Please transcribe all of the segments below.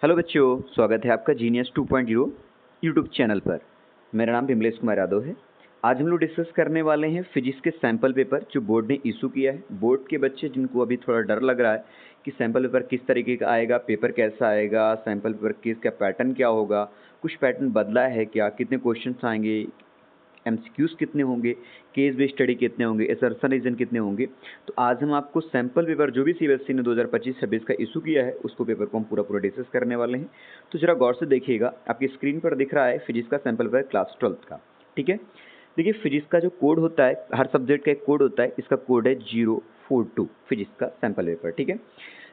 Hello बच्चों, स्वागत है आपका जीनियस 2.0 यूट्यूब चैनल पर। मेरा नाम विमलेश कुमार यादव है। आज हम लोग डिस्कस करने वाले हैं फिजिक्स के सैम्पल पेपर जो बोर्ड ने इशू किया है। बोर्ड के बच्चे जिनको अभी थोड़ा डर लग रहा है कि सैम्पल पेपर किस तरीके का आएगा, पेपर कैसा आएगा, सैम्पल पेपर का पैटर्न क्या होगा, कुछ पैटर्न बदला है क्या, कितने क्वेश्चन आएंगे, एमसीक्यूज कितने होंगे, केस बेस्ड स्टडी कितने होंगे, असर्शन रीजन कितने होंगे। तो आज हम आपको सैम्पल पेपर जो भी सीबीएसई ने 2025-26 का इशू किया है उसको पेपर को हम पूरा डिस्कस करने वाले हैं। तो जरा गौर से देखिएगा, आपकी स्क्रीन पर दिख रहा है फिजिक्स का सैम्पल पेपर क्लास 12 का। ठीक है, देखिए फिजिक्स का जो कोड होता है, हर सब्जेक्ट का एक कोड होता है, इसका कोड है 042 फिजिक्स का सैम्पल पेपर। ठीक है,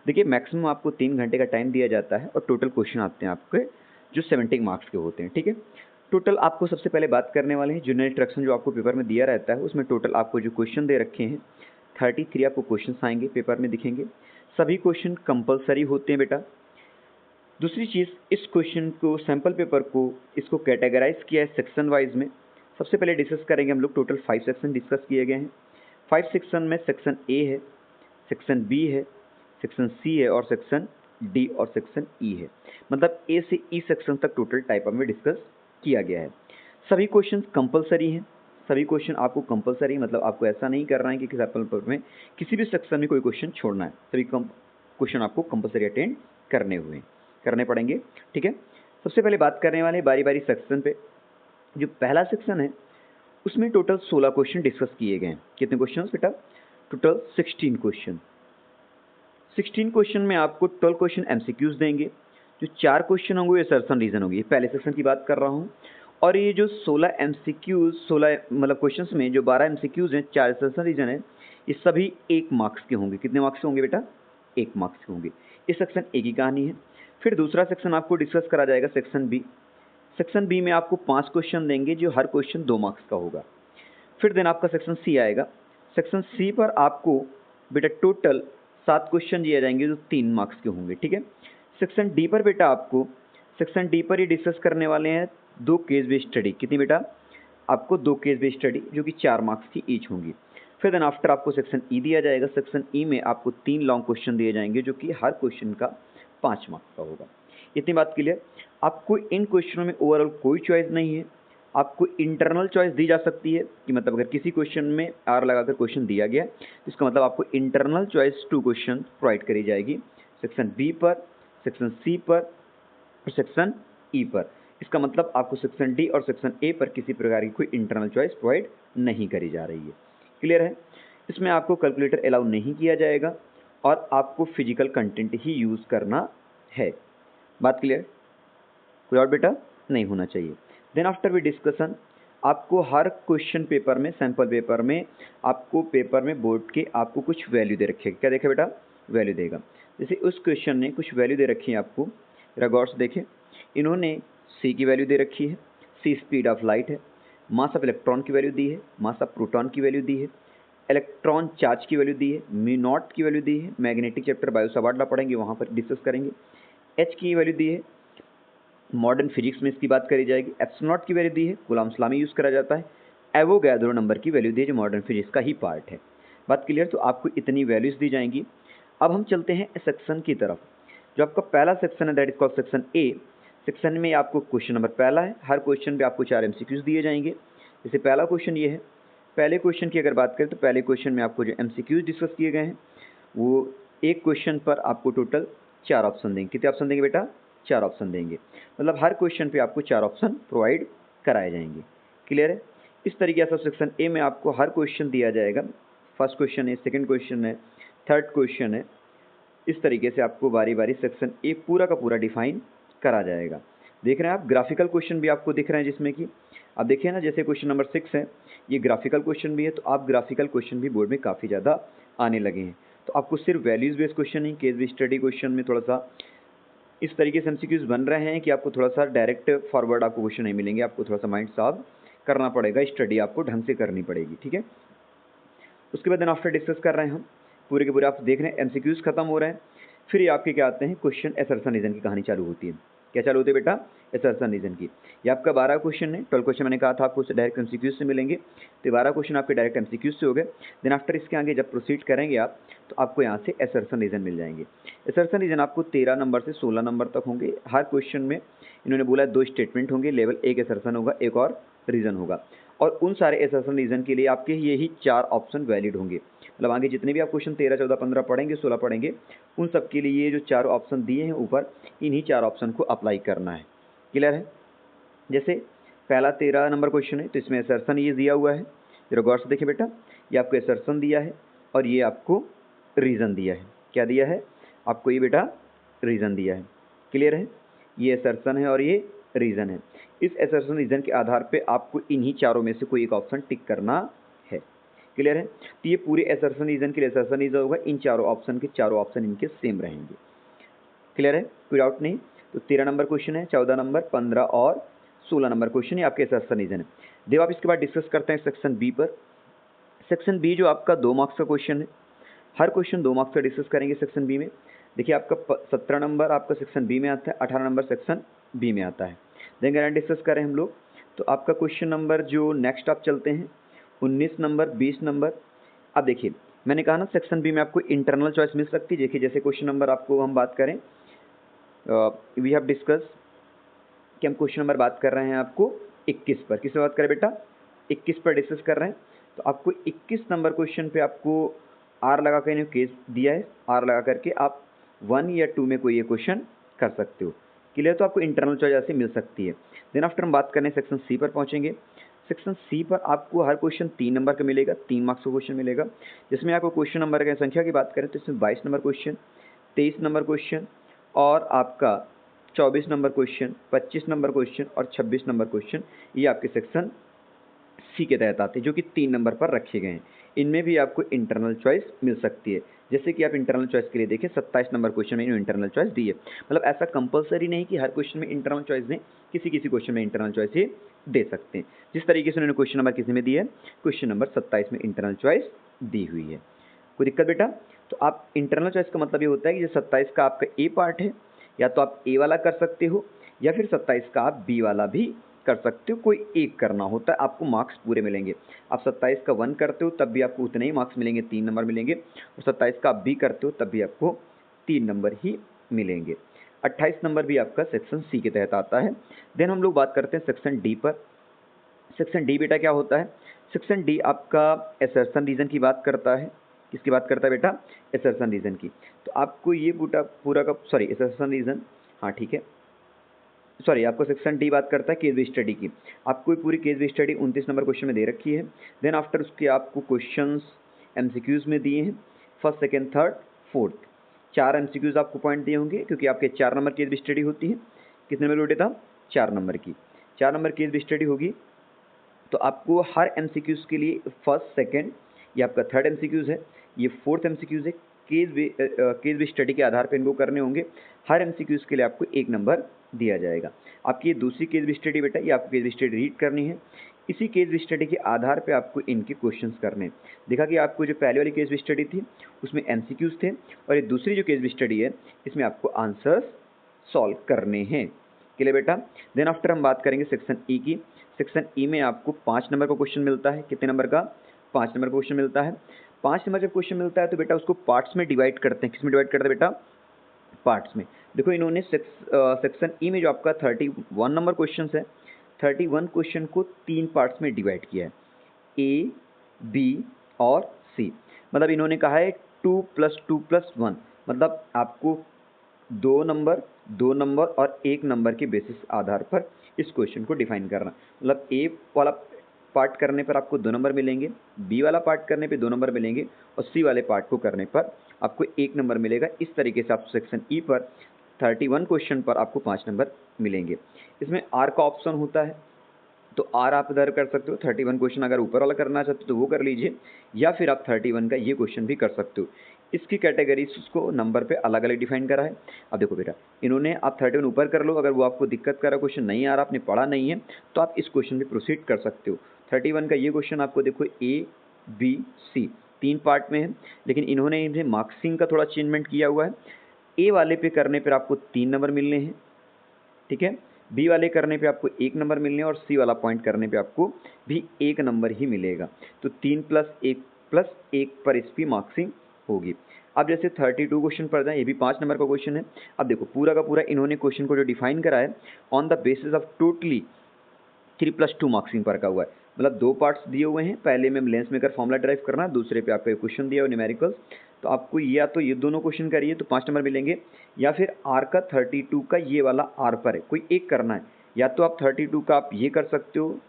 देखिए मैक्सिमम आपको 3 घंटे का टाइम दिया जाता है और टोटल क्वेश्चन आते हैं आपके जो 70 मार्क्स के होते हैं। ठीक है, टोटल आपको सबसे पहले बात करने वाले हैं जनरल इंस्ट्रक्शन जो आपको पेपर में दिया रहता है, उसमें टोटल आपको जो क्वेश्चन दे रखे हैं 33 आपको क्वेश्चन आएंगे, पेपर में दिखेंगे। सभी क्वेश्चन कंपलसरी होते हैं बेटा। दूसरी चीज़, इस क्वेश्चन को सैम्पल पेपर को इसको कैटेगराइज किया है सेक्शन वाइज में। सबसे पहले डिस्कस करेंगे हम लोग, टोटल 5 सेक्शन डिस्कस किए गए हैं। 5 सेक्शन में सेक्शन ए है, सेक्शन बी है, सेक्शन सी है और सेक्शन डी और सेक्शन ई है। मतलब ए से ई सेक्शन तक टोटल टाइप में डिस्कस किया गया है। सभी क्वेश्चन कंपलसरी हैं, सभी क्वेश्चन आपको कंपलसरी, मतलब आपको ऐसा नहीं करना है कि सैम्पल पेपर में किसी भी सेक्शन में कोई क्वेश्चन छोड़ना है। सभी क्वेश्चन आपको कंपलसरी अटेंड करने पड़ेंगे। ठीक है, सबसे पहले बात करने वाले बारी बारी सेक्शन पे। जो पहला सेक्शन है उसमें टोटल 16 क्वेश्चन डिस्कस किए गए हैं। कितने क्वेश्चन बेटा? Total 16 question. 16 क्वेश्चन में आपको 12 क्वेश्चन एमसीक्यूज देंगे। जो 4 क्वेश्चन होंगे ये असर्शन रीजन होगी। पहले सेक्शन की बात कर रहा हूँ। और ये जो 16 एमसीक्यूज, 16 मतलब क्वेश्चंस में जो 12 एमसीक्यूज हैं, 4 असर्शन रीजन है, ये सभी 1 मार्क्स के होंगे। कितने मार्क्स के होंगे बेटा? 1 मार्क्स के होंगे। इस सेक्शन ए की कहानी है। फिर दूसरा सेक्शन आपको डिस्कस करा जाएगा सेक्शन बी। सेक्शन बी में आपको 5 क्वेश्चन देंगे जो हर क्वेश्चन 2 मार्क्स का होगा। फिर देन आपका सेक्शन सी आएगा। सेक्शन सी पर आपको बेटा टोटल 7 क्वेश्चन दिए जाएंगे जो 3 मार्क्स के होंगे। ठीक है, सेक्शन डी पर बेटा आपको, सेक्शन डी पर ये डिस्कस करने वाले हैं 2 केस बेस्ड स्टडी। कितनी बेटा? आपको 2 केस बेस्ड स्टडी जो कि 4 मार्क्स की ईच होंगी। फिर देन आफ्टर आपको सेक्शन ई दिया जाएगा। सेक्शन ई में आपको 3 लॉन्ग क्वेश्चन दिए जाएंगे जो कि हर क्वेश्चन का 5 मार्क्स का होगा। इतनी बात क्लियर? आपको इन क्वेश्चनों में ओवरऑल कोई चॉइस नहीं है। आपको इंटरनल चॉइस दी जा सकती है कि मतलब अगर किसी क्वेश्चन में आर लगाकर क्वेश्चन दिया गया तो इसका मतलब आपको इंटरनल चॉइस 2 क्वेश्चन प्रोवाइड करी जाएगी, सेक्शन बी पर, सेक्शन सी पर और सेक्शन ई पर। इसका मतलब आपको सेक्शन डी और सेक्शन ए पर किसी प्रकार की कोई इंटरनल चॉइस प्रोवाइड नहीं करी जा रही है। क्लियर है? इसमें आपको कैलकुलेटर अलाउ नहीं किया जाएगा और आपको फिजिकल कंटेंट ही यूज़ करना है। बात क्लियर? कोई और बेटा नहीं होना चाहिए। देन आफ्टर वी डिस्कशन, आपको हर क्वेश्चन पेपर में, सैम्पल पेपर में, आपको पेपर में बोर्ड के आपको कुछ वैल्यू दे रखेगा। क्या देखा बेटा? वैल्यू देगा। जैसे उस क्वेश्चन ने कुछ वैल्यू दे रखी है आपको, जरा गौर से देखें। इन्होंने सी की वैल्यू दे रखी है, सी स्पीड ऑफ लाइट है, मास ऑफ इलेक्ट्रॉन की वैल्यू दी है, मास ऑफ प्रोटॉन की वैल्यू दी है, इलेक्ट्रॉन चार्ज की वैल्यू दी है, म्यू नॉट की वैल्यू दी है, मैग्नेटिक चैप्टर बायो सवाडला पढ़ेंगे वहाँ पर डिस्कस करेंगे। एच की वैल्यू दी है, मॉडर्न फिजिक्स में इसकी बात करी जाएगी। एप्सिलॉन नॉट की वैल्यू दी है, कूलॉम लॉ में यूज़ करा जाता है। एवोगैड्रो नंबर की वैल्यू दी है जो मॉडर्न फिजिक्स का ही पार्ट है। बात क्लियर? तो आपको इतनी वैल्यूज़ दी जाएंगी। अब हम चलते हैं सेक्शन की तरफ। जो आपका पहला सेक्शन है that is called section A. Section में आपको क्वेश्चन नंबर पहला है, हर क्वेश्चन पे आपको 4 एमसीक्यूज दिए जाएंगे। जैसे पहला क्वेश्चन ये है। पहले क्वेश्चन की अगर बात करें तो पहले क्वेश्चन में आपको जो एमसीक्यूज डिस्कस किए गए हैं वो एक क्वेश्चन पर आपको टोटल 4 ऑप्शन देंगे। कितने ऑप्शन देंगे बेटा? 4 ऑप्शन देंगे। मतलब हर क्वेश्चन पे आपको 4 ऑप्शन प्रोवाइड कराए जाएंगे। क्लियर है? इस तरीके से सेक्शन ए में आपको हर क्वेश्चन दिया जाएगा। फर्स्ट क्वेश्चन है, सेकंड क्वेश्चन है, थर्ड क्वेश्चन है। इस तरीके से आपको बारी बारी सेक्शन ए पूरा का पूरा डिफाइन करा जाएगा। देख रहे हैं आप, ग्राफिकल क्वेश्चन भी आपको दिख रहे हैं जिसमें कि अब देखिए ना, जैसे क्वेश्चन नंबर 6 है, ये ग्राफिकल क्वेश्चन भी है। तो आप ग्राफिकल क्वेश्चन भी बोर्ड में काफ़ी ज़्यादा आने लगे हैं। तो आपको सिर्फ वैल्यूज़ बेस्ड क्वेश्चन नहीं, केस बेस्ड स्टडी क्वेश्चन में थोड़ा सा इस तरीके से एमसीक्यूज बन रहे हैं कि आपको थोड़ा सा डायरेक्ट फॉरवर्ड आपको क्वेश्चन नहीं मिलेंगे। आपको थोड़ा सा माइंड साफ करना पड़ेगा, स्टडी आपको ढंग से करनी पड़ेगी। ठीक है, उसके बाद देन आफ्टर डिस्कस कर रहे हैं हम पूरे के पूरे, आप देख रहे हैं एमसीक्यूज खत्म हो रहे हैं। फिर ये आपके क्या आते हैं क्वेश्चन असर्शन रीजन की कहानी चालू होती है। क्या चालू होती है बेटा? असर्शन रीजन की। ये आपका 12 क्वेश्चन है। 12 क्वेश्चन मैंने कहा था आपको डायरेक्ट एमसीक्यू से मिलेंगे, तो 12 क्वेश्चन आपके डायरेक्ट एमसीक्यू से हो गए। देन आफ्टर इसके आगे जब प्रोसीड करेंगे आप, तो आपको यहाँ से असर्शन रीजन मिल जाएंगे। असर्शन रीजन आपको 13 नंबर से 16 नंबर तक होंगे। हर क्वेश्चन में इन्होंने बोला 2 स्टेटमेंट होंगे, लेवल 1 असर्शन होगा, एक और रीजन होगा, और उन सारे असर्शन रीजन के लिए आपके यही 4 ऑप्शन वैलिड होंगे। मतलब आगे जितने भी आप क्वेश्चन 13, 14, 15 पढ़ेंगे, 16 पढ़ेंगे, उन सब के लिए ये जो 4 ऑप्शन दिए हैं ऊपर, इन्हीं 4 ऑप्शन को अप्लाई करना है। क्लियर है? जैसे पहला 13 नंबर क्वेश्चन है, तो इसमें असर्शन ये दिया हुआ है, जरा गौर से देखिए बेटा, ये आपको असर्शन दिया है और ये आपको रीज़न दिया है। क्या दिया है आपको? ये बेटा रीज़न दिया है। क्लियर है? ये असर्शन है और ये रीज़न है। इस असर्शन रीज़न के आधार पे आपको इन्हीं चारों में से कोई एक ऑप्शन टिक करना है। क्लियर है? तो ये पूरे असर्शन रीज़न के लिए असर्शन रीज़न होगा, इन चारों ऑप्शन के चारों ऑप्शन इनके सेम रहेंगे। क्लियर है? कोई डाउट नहीं? तो 13 नंबर क्वेश्चन है, 14 नंबर, 15 और 16 नंबर क्वेश्चन ये आपके असर्शन रीज़न है। देव आप इसके बाद डिस्कस करते हैं सेक्शन बी पर। सेक्शन बी जो आपका 2 मार्क्स का क्वेश्चन है, हर क्वेश्चन 2 मार्क्स का डिस्कस करेंगे सेक्शन बी में। देखिए आपका 17 नंबर आपका सेक्शन बी में आता है, 18 नंबर सेक्शन बी में आता है। देन अगर डिस्कस करें हम लोग, तो आपका क्वेश्चन नंबर जो नेक्स्ट आप चलते हैं 19 नंबर, 20 नंबर। अब देखिए मैंने कहा ना सेक्शन बी में आपको इंटरनल चॉइस मिल सकती है। देखिए जैसे क्वेश्चन नंबर आपको हम बात करें, वी हैव डिस्कस कि हम क्वेश्चन नंबर बात कर रहे हैं आपको 21 पर। किस पे बात करें बेटा? 21 पर डिस्कस कर रहे हैं। तो आपको 21 नंबर क्वेश्चन पे आपको आर लगा कर केस दिया है, आर लगा करके आप 1 या 2 में कोई ये क्वेश्चन कर सकते हो। क्लियर? तो आपको इंटरनल चॉइस ऐसे मिल सकती है। देन आफ्टर हम बात करने सेक्शन सी पर पहुंचेंगे। सेक्शन सी पर आपको हर क्वेश्चन 3 नंबर का मिलेगा, 3 मार्क्स का क्वेश्चन मिलेगा। जिसमें आपको क्वेश्चन नंबर की संख्या की बात करें तो इसमें 22 नंबर क्वेश्चन, 23 नंबर क्वेश्चन और आपका 24 नंबर क्वेश्चन, 25 नंबर क्वेश्चन और 26 नंबर क्वेश्चन ये आपके सेक्शन सी के तहत आते हैं, जो कि 3 नंबर पर रखे गए हैं। इनमें भी आपको इंटरनल चॉइस मिल सकती है। जैसे कि आप इंटरनल चॉइस के लिए देखें 27 नंबर क्वेश्चन में इन्होंने इंटरनल चॉइस दी है। मतलब ऐसा कंपलसरी नहीं कि हर क्वेश्चन में इंटरनल चॉइस दें, किसी किसी क्वेश्चन में इंटरनल चॉइस ये दे सकते हैं। जिस तरीके से उन्होंने क्वेश्चन नंबर किसी में दिया है, क्वेश्चन नंबर 27 में इंटरनल चॉइस दी हुई है। कोई दिक्कत बेटा? तो आप इंटरनल चॉइस का मतलब ये होता है कि जो 27 का आपका ए पार्ट है, या तो आप ए वाला कर सकते हो या फिर 27 का आप बी वाला भी कर सकते हो। कोई एक करना होता है, आपको मार्क्स पूरे मिलेंगे। आप 27 का 1 करते हो तब भी आपको उतने ही मार्क्स मिलेंगे, 3 नंबर मिलेंगे। और 27 का आप बी करते हो तब भी आपको 3 नंबर ही मिलेंगे। 28 नंबर भी आपका सेक्शन सी के तहत आता है। देन हम लोग बात करते हैं सेक्शन डी पर। सेक्शन डी बेटा क्या होता है? सेक्शन डी आपका असर्शन रीजन की बात करता है। किसकी बात करता है बेटा? असर्शन रीजन की। तो आपको ये पूरा का सॉरी असर्शन रीजन, हाँ ठीक है, सॉरी आपको सेक्शन डी बात करता है केस स्टडी की। आपको पूरी केस स्टडी 29 नंबर क्वेश्चन में दे रखी है। देन आफ्टर उसके आपको क्वेश्चंस एमसीक्यूज में दिए हैं, first, second, third, fourth. 4 MCQs आपको पॉइंट दिए होंगे, क्योंकि आपके 4 नंबर केस स्टडी होती है। कितने नंबर बेटे था? 4 नंबर की। 4 नंबर केस स्टडी होगी, तो आपको हर एमसीक्यूज के लिए फर्स्ट, सेकंड, ये आपका थर्ड एमसीक्यूज है, ये फोर्थ एमसीक्यूज है। केस स्टडी के आधार पर इनको करने होंगे। हर एमसीक्यूज के लिए आपको 1 नंबर दिया जाएगा। आपकी ये दूसरी केस स्टडी बेटा, ये आपको केस स्टडी रीड करनी है। इसी केस स्टडी के आधार पे आपको इनके क्वेश्चंस करने हैं। देखा कि आपको जो पहले वाली केस स्टडी थी उसमें एमसीक्यूज थे, और ये दूसरी जो केस स्टडी है इसमें आपको आंसर्स सॉल्व करने हैं। क्लियर बेटा? देन आफ्टर हम बात करेंगे सेक्शन ई की। सेक्शन ई में आपको 5 नंबर का क्वेश्चन मिलता है। कितने नंबर का? 5 नंबर का क्वेश्चन मिलता है। 5 नंबर जब क्वेश्चन मिलता है तो बेटा उसको पार्ट्स में डिवाइड करते हैं। किस में डिवाइड करते हैं बेटा? पार्ट्स में। देखो इन्होंने सेक्शन ई में जो आपका 31 नंबर क्वेश्चन है, 31 क्वेश्चन को 3 पार्ट्स में डिवाइड किया है, ए, बी और सी। मतलब इन्होंने कहा है 2 + 2 + 1, मतलब आपको 2 नंबर और 1 नंबर के बेसिस आधार पर इस क्वेश्चन को डिफाइन करना। मतलब ए वाला पार्ट करने पर आपको 2 नंबर मिलेंगे, बी वाला पार्ट करने पे 2 नंबर मिलेंगे, और सी वाले पार्ट को करने पर आपको 1 नंबर मिलेगा। इस तरीके से आप सेक्शन ई पर 31 क्वेश्चन पर आपको 5 नंबर मिलेंगे। इसमें आर का ऑप्शन होता है, तो आर आप इधर कर सकते हो। 31 क्वेश्चन अगर ऊपर वाला करना चाहते हो तो वो कर लीजिए, या फिर आप 31 का ये क्वेश्चन भी कर सकते हो। इसकी कैटेगरीज को नंबर पे अलग अलग डिफाइन करा है। अब देखो बेटा, इन्होंने आप 31 ऊपर कर लो, अगर वो आपको दिक्कत कर रहा क्वेश्चन नहीं आ रहा, आपने पढ़ा नहीं है, तो आप इस क्वेश्चन पे प्रोसीड कर सकते हो। 31 का ये क्वेश्चन आपको देखो ए, बी, सी 3 पार्ट में है, लेकिन इन्होंने इन्हें मार्क्सिंग का थोड़ा चेंजमेंट किया हुआ है। ए वाले पे करने पर आपको 3 नंबर मिलने हैं, ठीक है। बी वाले करने पे आपको 1 नंबर मिलने हैं और सी वाला पॉइंट करने पे आपको भी 1 नंबर ही मिलेगा। तो 3 + 1 पर इसकी मार्क्सिंग होगी। अब जैसे 32 क्वेश्चन पढ़ जाए, ये भी 5 नंबर का क्वेश्चन है। अब देखो पूरा का पूरा इन्होंने क्वेश्चन को जो डिफाइन करा है on the basis of totally 3 + 2 मार्क्सिंग पर का हुआ है। मतलब 2 पार्ट्स दिए हुए हैं, पहले में लेंस मेकर फॉर्मूला ड्राइव करना है, दूसरे पे आपको एक क्वेश्चन दिया हुआ न्यूमेरिकल्स। तो आपको या तो ये दोनों क्वेश्चन करिए तो 5 नंबर मिलेंगे, या फिर आर का 32 का ये वाला आर पर है, कोई एक करना है। या तो आप 32 का आप ये कर सकते हो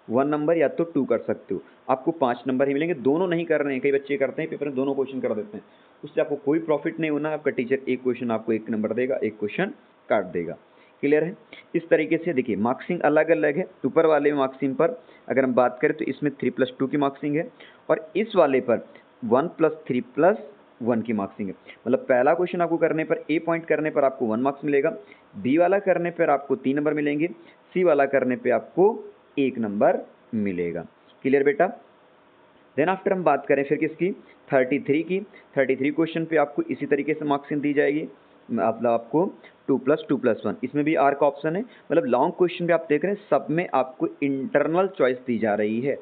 1 नंबर, या तो 2 कर सकते हो, आपको 5 नंबर ही मिलेंगे। दोनों नहीं कर रहे हैं, कई बच्चे करते हैं पेपर में दोनों क्वेश्चन कर देते हैं, उससे आपको कोई प्रॉफिट नहीं होना है। आपका टीचर एक क्वेश्चन आपको 1 नंबर देगा, एक क्वेश्चन काट देगा। क्लियर है? इस तरीके से देखिए मार्क्सिंग अलग अलग है। ऊपर वाले मार्क्सिंग पर अगर हम बात करें तो इसमें 3 + 2 की मार्क्सिंग है, और इस वाले पर 1 + 3 + 1 की मार्क्सिंग है। मतलब पहला क्वेश्चन आपको करने पर ए पॉइंट करने पर आपको 1 मार्क्स मिलेगा, बी वाला करने पर आपको 3 नंबर मिलेंगे, सी वाला करने पर आपको 1 नंबर मिलेगा। क्लियर बेटा? देन आफ्टर हम बात करें फिर किसकी, 33 की। 33 क्वेश्चन पे आपको इसी तरीके से मार्क्सिंग दी जाएगी, मतलब आपको 2 + 2 + 1, इसमें भी आर का ऑप्शन है। मतलब लॉन्ग क्वेश्चन पे आप देख रहे हैं सब में आपको इंटरनल चॉइस दी जा रही है,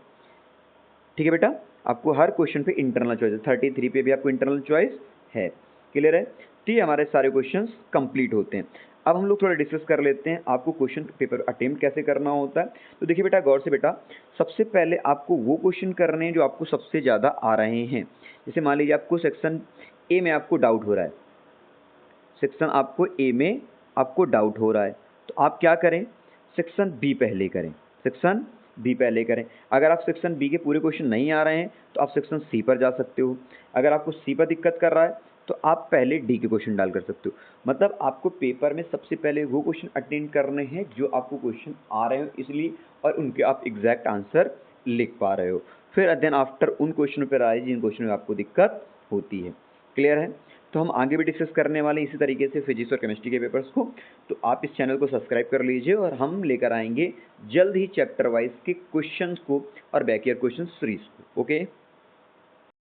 ठीक है बेटा। आपको हर क्वेश्चन पे इंटरनल चॉइस है, 33 पे भी आपको इंटरनल चॉइस है। क्लियर है? तो ये हमारे सारे क्वेश्चन कंप्लीट होते हैं। अब हम लोग थोड़ा डिस्कस कर लेते हैं आपको क्वेश्चन पेपर अटेम्प्ट कैसे करना होता है। तो देखिए बेटा गौर से बेटा, सबसे पहले आपको वो क्वेश्चन करने हैं जो आपको सबसे ज़्यादा आ रहे हैं। जैसे मान लीजिए आपको सेक्शन ए में आपको डाउट हो रहा है, सेक्शन आपको ए में आपको डाउट हो रहा है, तो आप क्या करें, सेक्शन बी पहले करें, सेक्शन बी पहले करें। अगर आप सेक्शन बी के पूरे क्वेश्चन नहीं आ रहे हैं तो आप सेक्शन सी पर जा सकते हो। अगर आपको सी पर दिक्कत कर रहा है तो आप पहले डी के क्वेश्चन डाल कर सकते हो। मतलब आपको पेपर में सबसे पहले वो क्वेश्चन अटेंड करने हैं जो आपको क्वेश्चन आ रहे हो इसलिए, और उनके आप एग्जैक्ट आंसर लिख पा रहे हो। फिर देन आफ्टर उन क्वेश्चनों पर आए जिन क्वेश्चन में आपको दिक्कत होती है। क्लियर है? तो हम आगे भी डिस्कस करने वाले इसी तरीके से फिजिक्स और केमिस्ट्री के पेपर्स को। तो आप इस चैनल को सब्सक्राइब कर लीजिए, और हम लेकर आएंगे जल्द ही चैप्टर वाइज के क्वेश्चंस को और बैक ईयर क्वेश्चन सीरीज को। ओके।